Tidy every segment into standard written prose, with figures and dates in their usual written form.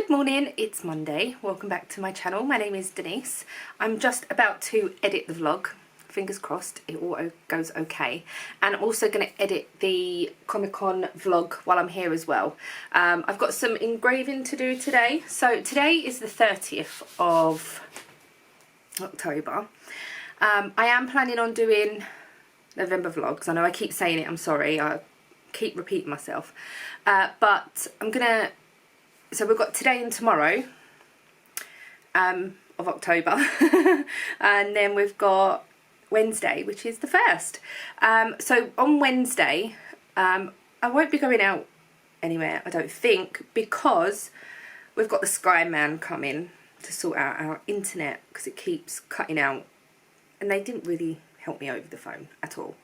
Good morning, it's Monday. Welcome back to my channel. My name is Denise. I'm just about to edit the vlog. Fingers crossed it all goes okay. And I'm also going to edit the Comic-Con vlog while I'm here as well. I've got some engraving to do today. So today is the 30th of October. I am planning on doing November vlogs. I know I keep saying it, I'm sorry. I keep repeating myself. But I'm going to... So we've got today and tomorrow of October, and then we've got Wednesday, which is the 1st. So on Wednesday, I won't be going out anywhere, I don't think, because we've got the Sky Man coming to sort out our internet because it keeps cutting out, and they didn't really help me over the phone at all.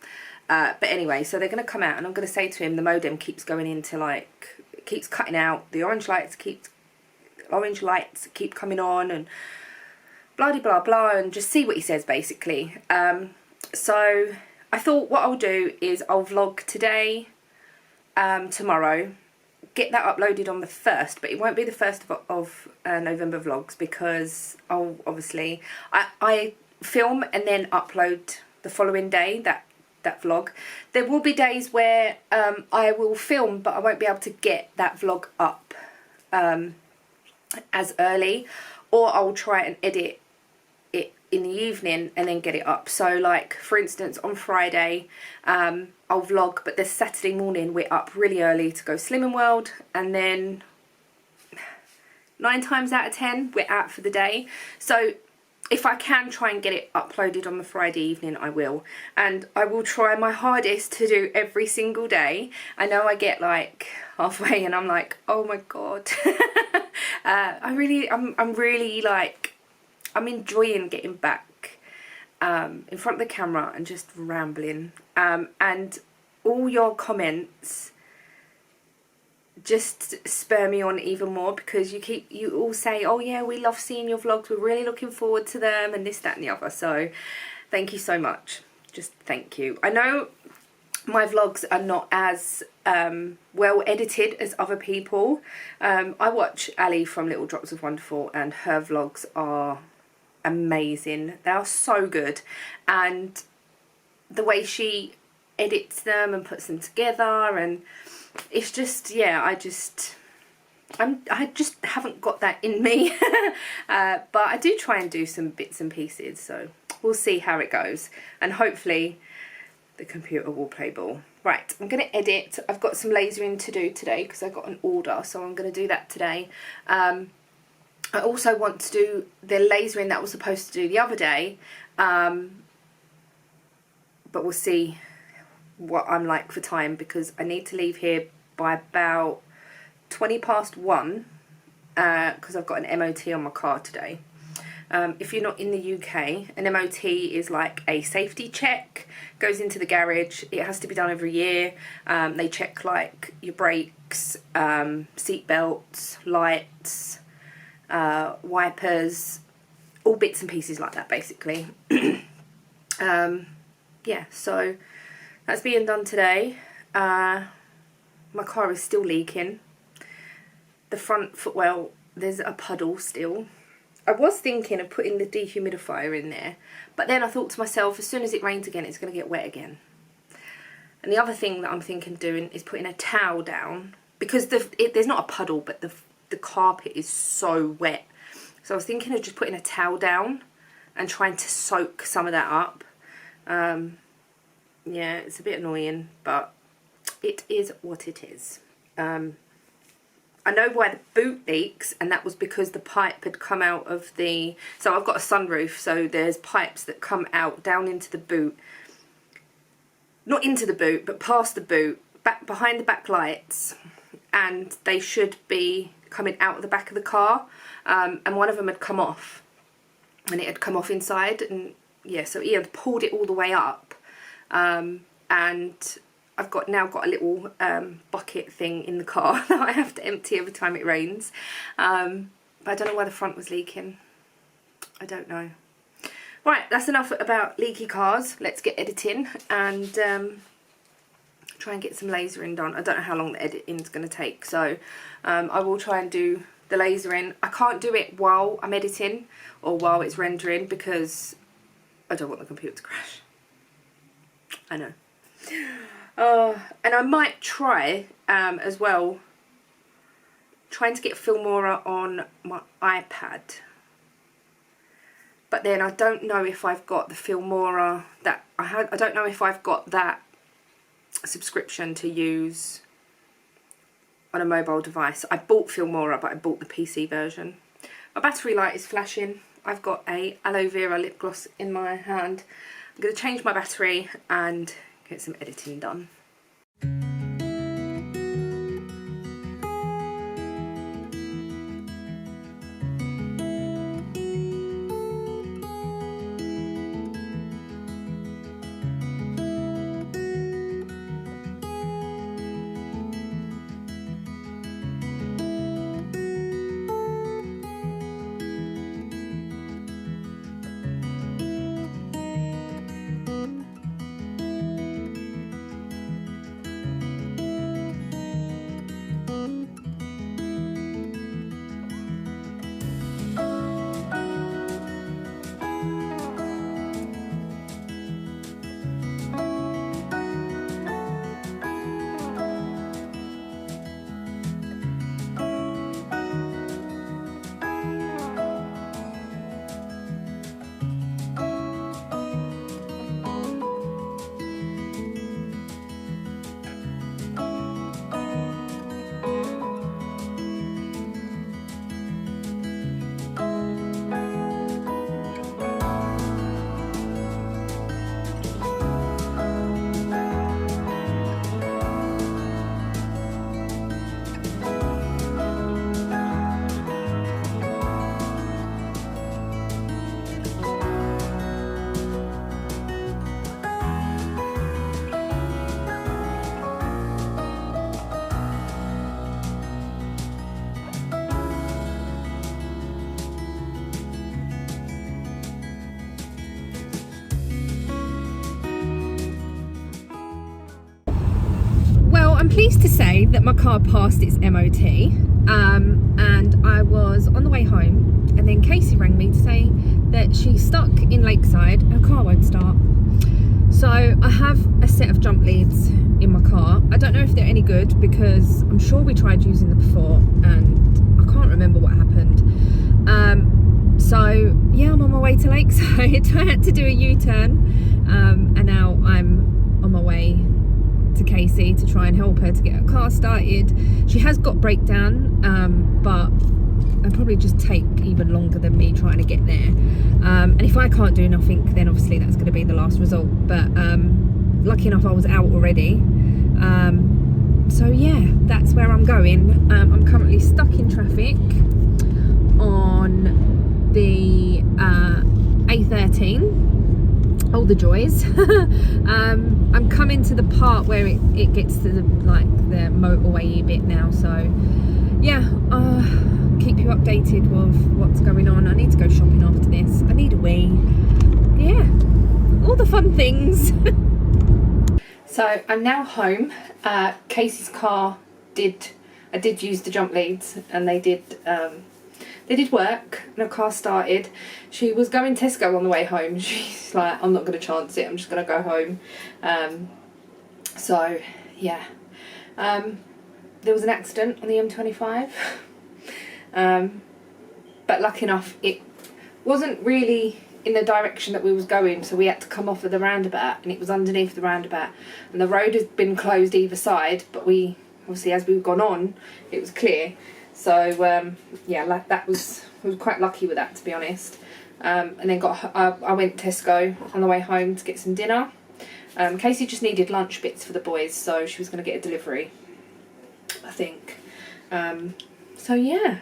But anyway, so they're going to come out, and I'm going to say to him the modem keeps going into like... keeps cutting out, the orange lights keep coming on, and blah blah blah, and just see what he says basically. So I thought what I'll do is I'll vlog today, tomorrow, get that uploaded on the 1st, but it won't be the 1st of November vlogs, because I'll obviously I film and then upload the following day that vlog. There will be days where I will film, but I won't be able to get that vlog up as early, or I'll try and edit it in the evening and then get it up. So like for instance on Friday I'll vlog, but this Saturday morning we're up really early to go Slimming World, and then 9 times out of 10 we're out for the day. So if I can try and get it uploaded on the Friday evening, I will. And I will try my hardest to do every single day. I know I get like halfway and I'm like, oh my God. I'm really like, I'm enjoying getting back in front of the camera and just rambling. And all your comments just spur me on even more, because you all say, oh yeah, we love seeing your vlogs, we're really looking forward to them, and this, that and the other. So thank you so much, just thank you. I know my vlogs are not as well edited as other people. I watch Ali from Little Drops of Wonderful, and her vlogs are amazing. They are so good, and the way she edits them and puts them together, and it's just, yeah, I just haven't got that in me. But I do try and do some bits and pieces, so we'll see how it goes, and hopefully the computer will play ball. Right, I'm going to edit. I've got some lasering to do today because I got an order, so I'm going to do that today. I also want to do the lasering that I was supposed to do the other day, but we'll see what I'm like for time, because I need to leave here by about 20 past 1 because I've got an MOT on my car today. If you're not in the UK, an MOT is like a safety check, goes into the garage. It has to be done every year. They check like your brakes, seat belts, lights, wipers, all bits and pieces like that basically. Yeah, so that's being done today. My car is still leaking. The front footwell, there's a puddle still. I was thinking of putting the dehumidifier in there, but then I thought to myself, as soon as it rains again, it's going to get wet again. And the other thing that I'm thinking of doing is putting a towel down, because there's not a puddle, but the carpet is so wet. So I was thinking of just putting a towel down and trying to soak some of that up. Yeah, it's a bit annoying, but it is what it is. I know why the boot leaks, and that was because the pipe had come out of the... So I've got a sunroof, so there's pipes that come out down into the boot. Not into the boot, but past the boot, back behind the back lights, and they should be coming out of the back of the car. And one of them had come off, and it had come off inside, and yeah, so he had pulled it all the way up. And I've now got a little bucket thing in the car that I have to empty every time it rains. But I don't know why the front was leaking. I don't know. Right, that's enough about leaky cars. Let's get editing and try and get some lasering done. I don't know how long the editing is going to take, so I will try and do the laser in. I can't do it while I'm editing or while it's rendering because I don't want the computer to crash. I know. And I might try as well, trying to get Filmora on my iPad. But then I don't know if I've got the Filmora that I don't know if I've got that subscription to use on a mobile device. I bought Filmora, but I bought the PC version. My battery light is flashing. I've got a aloe vera lip gloss in my hand. I'm going to change my battery and get some editing done. I'm pleased to say that my car passed its MOT, and I was on the way home, and then Casey rang me to say that she's stuck in Lakeside, her car won't start. So I have a set of jump leads in my car. I don't know if they're any good because I'm sure we tried using them before and I can't remember what happened. So yeah, I'm on my way to Lakeside. I had to do a U-turn, and now I'm on my way to Casey to try and help her to get her car started. She has got breakdown, but it'll probably just take even longer than me trying to get there. And if I can't do nothing, then obviously that's going to be the last result. But lucky enough I was out already. So yeah, that's where I'm going. I'm currently stuck in traffic on the A13. All the joys. I'm coming to the part where it gets to the motorway bit now, so yeah, keep you updated with what's going on. I need to go shopping after this. I need a wee. Yeah, all the fun things. So I'm now home. Casey's car I did use the jump leads, and they did work, and her car started. She was going Tesco on the way home. She's like, I'm not going to chance it, I'm just going to go home. So yeah, there was an accident on the M25, but lucky enough it wasn't really in the direction that we was going, so we had to come off of the roundabout, and it was underneath the roundabout, and the road has been closed either side, but we obviously, as we've gone on, it was clear. So yeah, that was quite lucky with that, to be honest. And then I went Tesco on the way home to get some dinner. Casey just needed lunch bits for the boys, so she was going to get a delivery, I think. So yeah,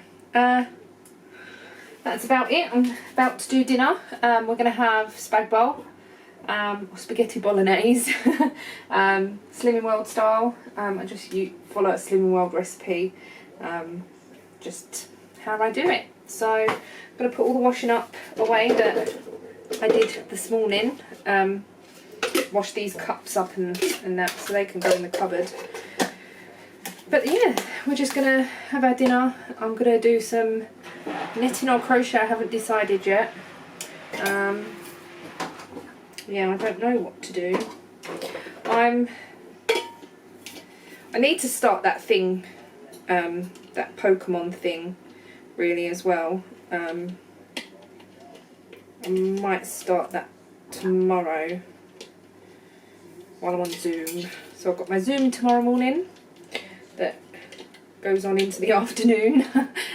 that's about it. I'm about to do dinner. We're going to have spag bowl, or spaghetti bolognese, Slimming World style. I just follow a Slimming World recipe. Just how I do it. So I'm going to put all the washing up away that I did this morning. Wash these cups up and that, so they can go in the cupboard. But yeah, we're just gonna have our dinner. I'm gonna do some knitting or crochet, I haven't decided yet. Yeah, I don't know what to do. I need to start that thing, that Pokemon thing, really, as well. I might start that tomorrow while I'm on Zoom. So I've got my Zoom tomorrow morning that goes on into the afternoon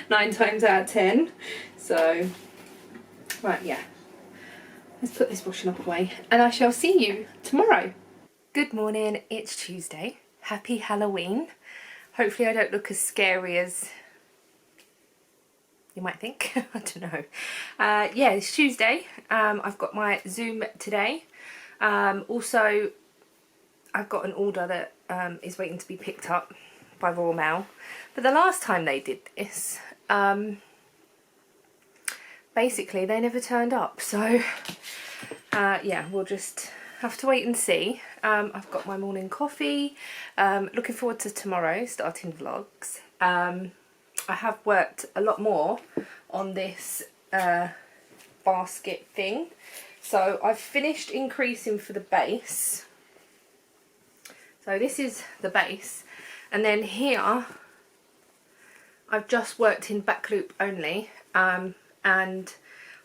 9 times out of 10. So, right, yeah. Let's put this washing up away and I shall see you tomorrow. Good morning, it's Tuesday. Happy Halloween. Hopefully I don't look as scary as you might think. I don't know. Yeah, it's Tuesday. I've got my Zoom today. Also, I've got an order that is waiting to be picked up by Royal Mail. But the last time they did this, basically they never turned up. So, yeah, we'll just have to wait and see. I've got my morning coffee. Looking forward to tomorrow starting vlogs. I have worked a lot more on this basket thing. So I've finished increasing for the base. So this is the base. And then here I've just worked in back loop only. And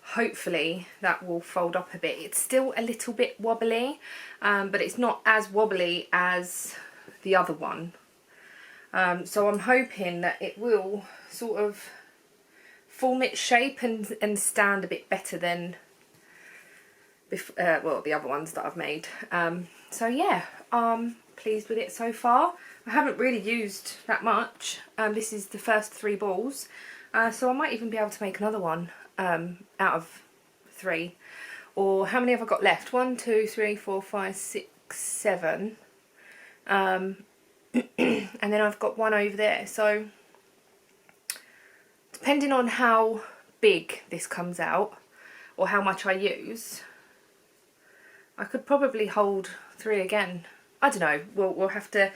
hopefully that will fold up a bit. It's still a little bit wobbly, but it's not as wobbly as the other one. So I'm hoping that it will sort of form its shape and stand a bit better than well, the other ones that I've made. So yeah, pleased with it so far. I haven't really used that much. This is the first 3 balls, so I might even be able to make another one out of 3. Or how many have I got left? 1, 2, 3, 4, 5, 6, 7. And then I've got one over there. So depending on how big this comes out or how much I use, I could probably hold 3 again. I don't know. We'll have to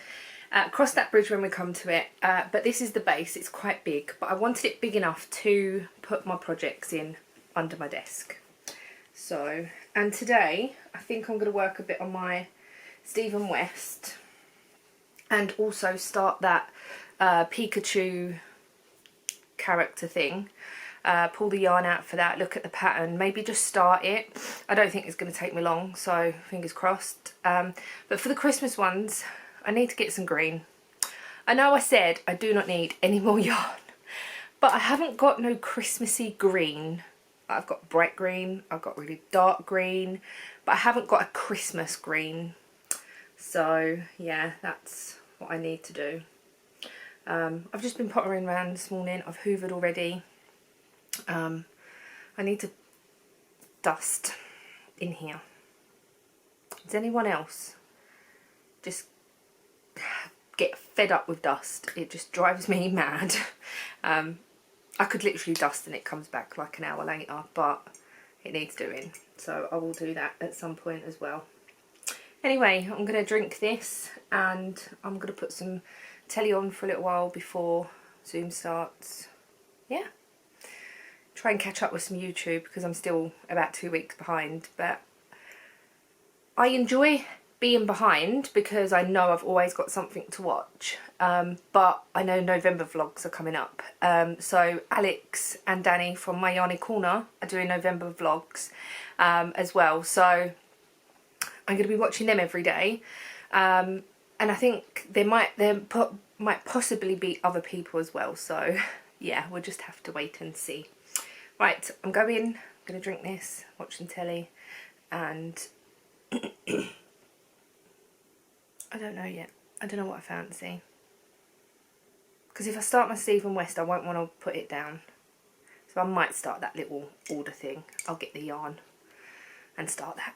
cross that bridge when we come to it. But this is the base. It's quite big, but I wanted it big enough to put my projects in under my desk. So, and today I think I'm going to work a bit on my Stephen West and also start that Pikachu character thing. Pull the yarn out for that, look at the pattern, maybe just start it. I don't think it's going to take me long, so fingers crossed. But for the Christmas ones, I need to get some green. I know I said I do not need any more yarn, but I haven't got no Christmassy green. I've got bright green, I've got really dark green, but I haven't got a Christmas green. So yeah, that's what I need to do. I've just been pottering around this morning. I've hoovered already. I need to dust in here. Does anyone else just get fed up with dust? It just drives me mad. I could literally dust and it comes back like an hour later, but it needs doing. So I will do that at some point as well. Anyway, I'm going to drink this and I'm going to put some telly on for a little while before Zoom starts. Yeah. Try and catch up with some YouTube because I'm still about 2 weeks behind, but I enjoy being behind because I know I've always got something to watch. But I know November vlogs are coming up. So Alex and Danny from My Yarny Corner are doing November vlogs as well. So I'm going to be watching them every day. And I think there might possibly be other people as well. So yeah, we'll just have to wait and see. Right, I'm going to drink this, watching telly, and I don't know yet. I don't know what I fancy. Because if I start my Stephen West, I won't want to put it down. So I might start that little order thing. I'll get the yarn and start that.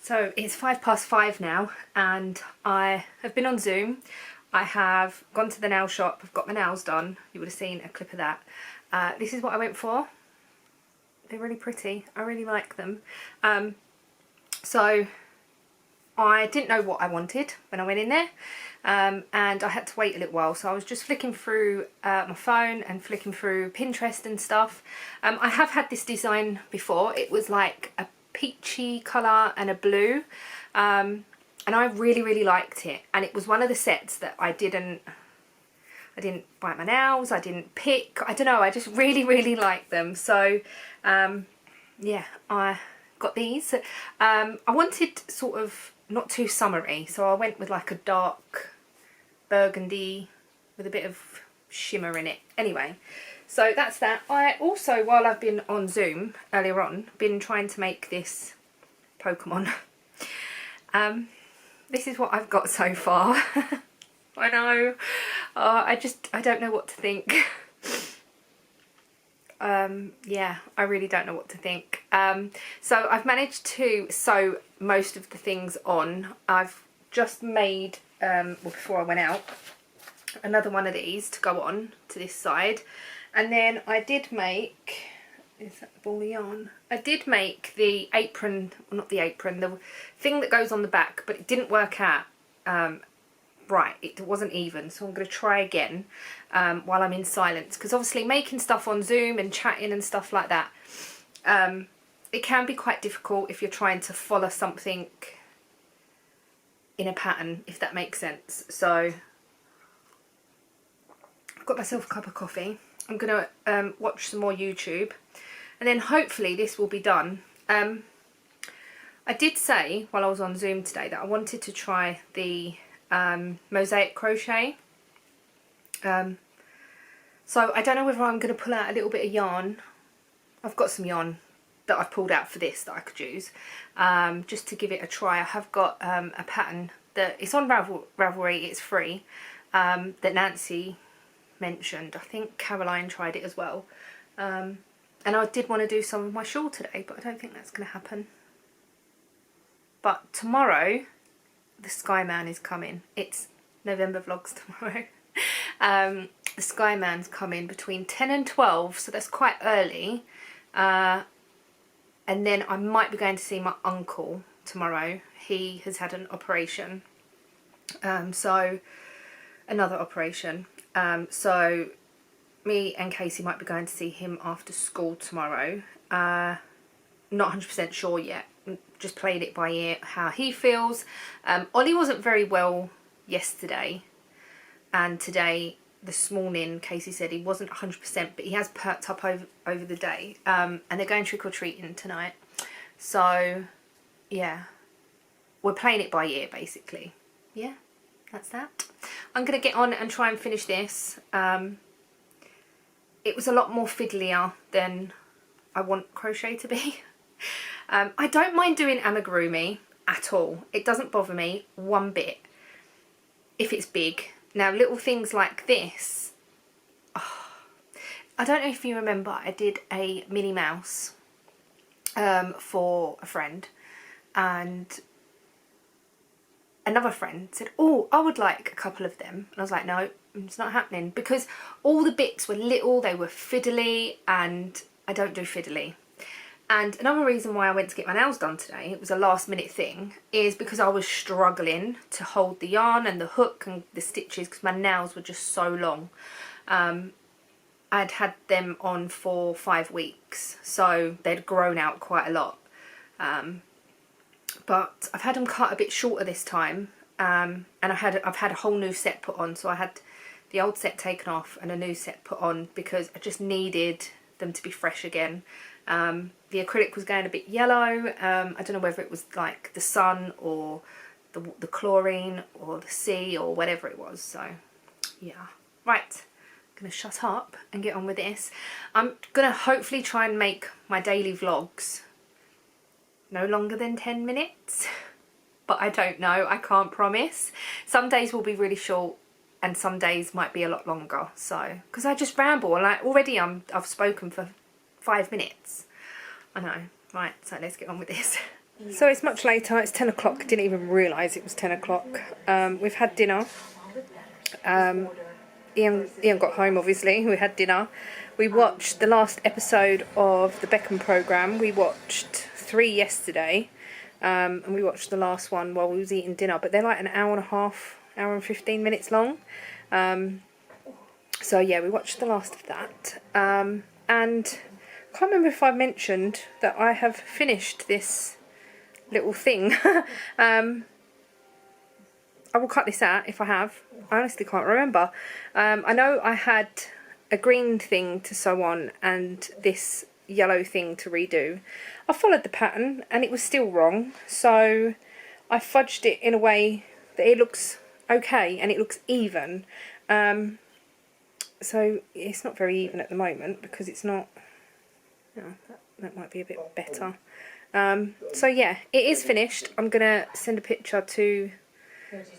So it's 5:05 now and I have been on Zoom. I have gone to the nail shop, I've got my nails done, you would have seen a clip of that. This is what I went for. They're really pretty. I really like them. So I didn't know what I wanted when I went in there, and I had to wait a little while, so I was just flicking through my phone and flicking through Pinterest and stuff. I have had this design before. It was like a peachy colour and a blue, and I really liked it, and it was one of the sets that I didn't bite my nails, I didn't pick, I don't know, I just really liked them. So yeah, I got these. I wanted sort of not too summery, so I went with like a dark burgundy with a bit of shimmer in it. Anyway, so that's that. I also, while I've been on Zoom earlier on, been trying to make this Pokemon. This is what I've got so far. I know. I don't know what to think. Yeah, I really don't know what to think. So I've managed to sew most of the things on. I've just made, well, before I went out, another one of these to go on to this side. And then I did make, is that the ball of yarn? I did make the apron, well, not the apron, the thing that goes on the back, but it didn't work out right, it wasn't even, so I'm going to try again while I'm in silence, because obviously making stuff on Zoom and chatting and stuff like that, it can be quite difficult if you're trying to follow something in a pattern, if that makes sense. So I've got myself a cup of coffee. I'm going to watch some more YouTube, and then hopefully this will be done. I did say while I was on Zoom today that I wanted to try the mosaic crochet. So I don't know whether I'm going to pull out a little bit of yarn. I've got some yarn that I've pulled out for this that I could use, just to give it a try. I have got a pattern that it's on Ravelry, it's free, that Nancy mentioned. I think Caroline tried it as well, and I did want to do some of my shawl today, but I don't think that's going to happen. But tomorrow the Sky Man is coming. It's November vlogs tomorrow. The Sky Man's coming between 10 and 12, so that's quite early. And then I might be going to see my uncle tomorrow. He has had an operation. So another operation. So me and Casey might be going to see him after school tomorrow. Not 100% sure yet. Just played it by ear how he feels. Ollie wasn't very well yesterday, and today, this morning, Casey said he wasn't 100%, but he has perked up over the day, and they're going trick-or-treating tonight. So yeah, we're playing it by ear basically. Yeah, that's that. I'm gonna get on and try and finish this. It was a lot more fiddlier than I want crochet to be. I don't mind doing amigurumi at all. It doesn't bother me one bit if it's big. Now, little things like this, oh, I don't know if you remember, I did a Minnie Mouse for a friend, and another friend said, oh, I would like a couple of them. And I was like, no, it's not happening, because all the bits were little, they were fiddly, and I don't do fiddly. And another reason why I went to get my nails done today, it was a last minute thing, is because I was struggling to hold the yarn and the hook and the stitches because my nails were just so long. I'd had them on for 5 weeks, so they'd grown out quite a lot. But I've had them cut a bit shorter this time, and I've had a whole new set put on. So I had the old set taken off and a new set put on because I just needed them to be fresh again. The acrylic was going a bit yellow. I don't know whether it was like the sun or the chlorine or the sea or whatever it was. So yeah, right, I'm gonna shut up and get on with this. I'm gonna hopefully try and make my daily vlogs no longer than 10 minutes, but I don't know, I can't promise. Some days will be really short and some days might be a lot longer, so because I just ramble, and already I've spoken for 5 minutes. I know. Right, so let's get on with this. So it's much later, it's 10 o'clock. Didn't even realise it was 10 o'clock. We've had dinner. Ian got home, obviously. We had dinner. We watched the last episode of the Beckham programme. We watched 3 yesterday, and we watched the last one while we was eating dinner, but they're like an hour and a half, hour and 15 minutes long. So yeah, we watched the last of that, and I can't remember if I mentioned that I have finished this little thing. I will cut this out if I have. I honestly can't remember. I know I had a green thing to sew on and this yellow thing to redo. I followed the pattern and it was still wrong, so I fudged it in a way that it looks okay and it looks even. So it's not very even at the moment because it's not, you know, that might be a bit better. So yeah, it is finished. I'm going to send a picture to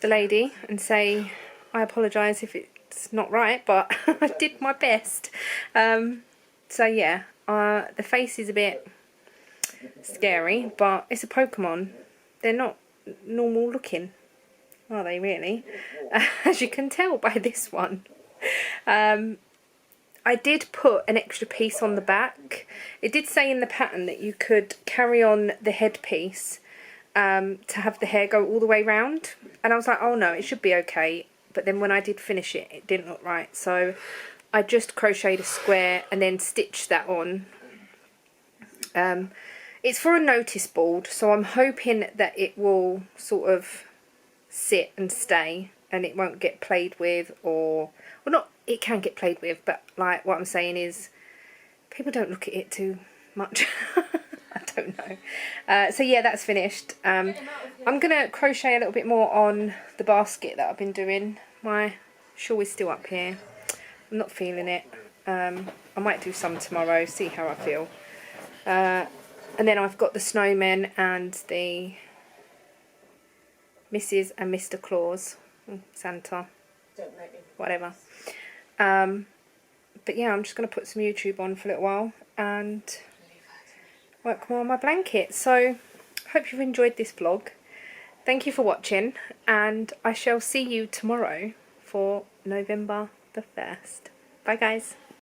the lady and say I apologise if it's not right, but I did my best. So yeah, the face is a bit scary, but it's a Pokemon. They're not normal looking, are they really? As you can tell by this one. I did put an extra piece on the back. It did say in the pattern that you could carry on the headpiece to have the hair go all the way round, and I was like, oh no, it should be okay. But then when I did finish it, it didn't look right, so I just crocheted a square and then stitched that on. It's for a notice board, so I'm hoping that it will sort of sit and stay and it won't get played with, or well, not, it can get played with, but like what I'm saying is people don't look at it too much. I don't know. So yeah, that's finished. I'm going to crochet a little bit more on the basket that I've been doing. My shawl is still up here. I'm not feeling it. I might do some tomorrow, see how I feel. And then I've got the snowmen and the Mrs. and Mr. Claus, Santa, whatever. But yeah, I'm just going to put some YouTube on for a little while and work more on my blanket. So, hope you've enjoyed this vlog. Thank you for watching, and I shall see you tomorrow for November the 1st. Bye guys.